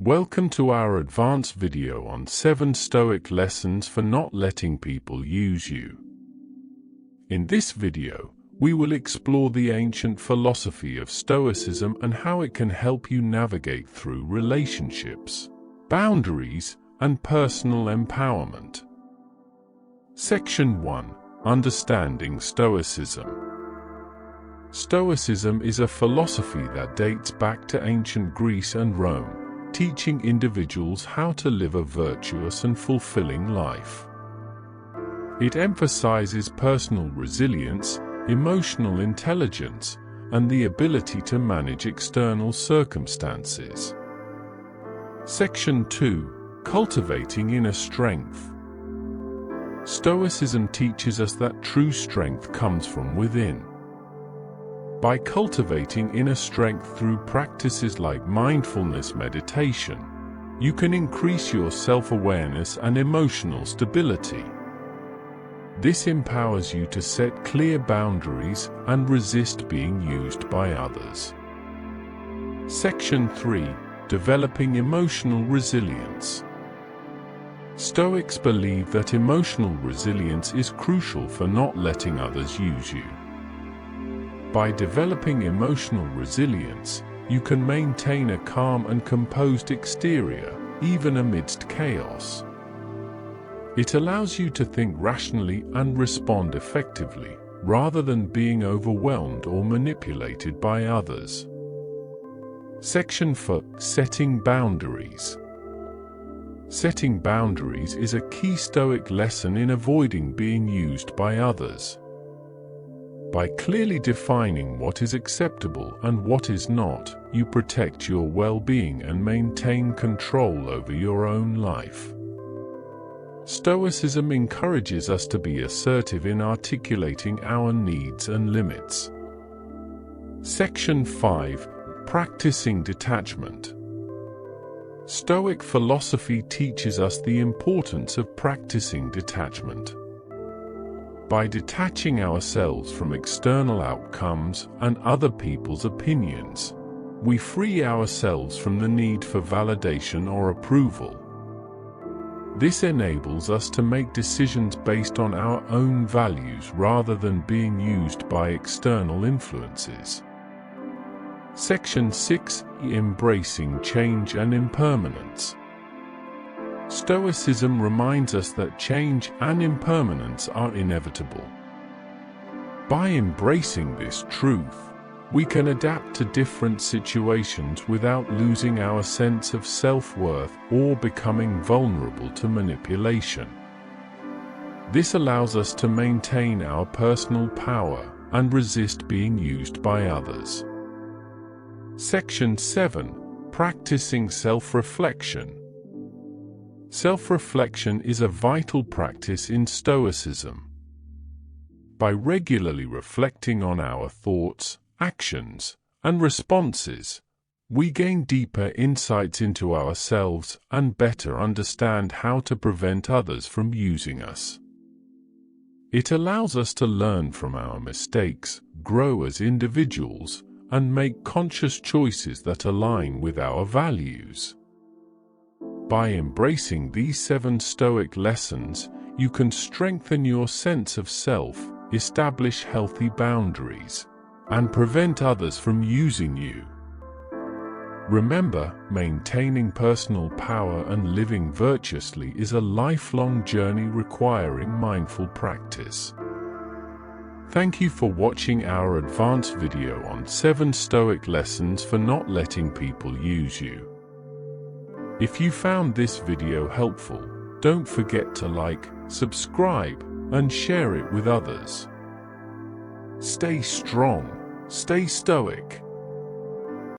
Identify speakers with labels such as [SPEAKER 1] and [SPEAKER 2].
[SPEAKER 1] Welcome to our advanced video on 7 Stoic lessons for not letting people use you. In this video, we will explore the ancient philosophy of Stoicism and how it can help you navigate through relationships, boundaries, and personal empowerment. Section 1. Understanding Stoicism. Stoicism is a philosophy that dates back to ancient Greece and Rome, teaching individuals how to live a virtuous and fulfilling life. It emphasizes personal resilience, emotional intelligence, and the ability to manage external circumstances. Section 2. Cultivating inner strength. Stoicism teaches us that true strength comes from within. By cultivating inner strength through practices like mindfulness meditation, you can increase your self-awareness and emotional stability. This empowers you to set clear boundaries and resist being used by others. Section 3. Developing emotional resilience. Stoics believe that emotional resilience is crucial for not letting others use you. By developing emotional resilience, you can maintain a calm and composed exterior, even amidst chaos. It allows you to think rationally and respond effectively, rather than being overwhelmed or manipulated by others. Section 4. Setting boundaries. Setting boundaries is a key Stoic lesson in avoiding being used by others. By clearly defining what is acceptable and what is not, you protect your well-being and maintain control over your own life. Stoicism encourages us to be assertive in articulating our needs and limits. Section 5. Practicing detachment. Stoic philosophy teaches us the importance of practicing detachment. By detaching ourselves from external outcomes and other people's opinions, we free ourselves from the need for validation or approval. This enables us to make decisions based on our own values rather than being used by external influences. Section 6. Embracing change and impermanence. Stoicism reminds us that change and impermanence are inevitable. By embracing this truth, we can adapt to different situations without losing our sense of self-worth or becoming vulnerable to manipulation. This allows us to maintain our personal power and resist being used by others. Section 7. Practicing self-reflection. Self-reflection is a vital practice in Stoicism. By regularly reflecting on our thoughts, actions, and responses, we gain deeper insights into ourselves and better understand how to prevent others from using us. It allows us to learn from our mistakes, grow as individuals, and make conscious choices that align with our values. By embracing these 7 Stoic lessons, you can strengthen your sense of self, establish healthy boundaries, and prevent others from using you. Remember, maintaining personal power and living virtuously is a lifelong journey requiring mindful practice. Thank you for watching our advanced video on 7 Stoic lessons for not letting people use you. If you found this video helpful, don't forget to like, subscribe, and share it with others. Stay strong, stay stoic.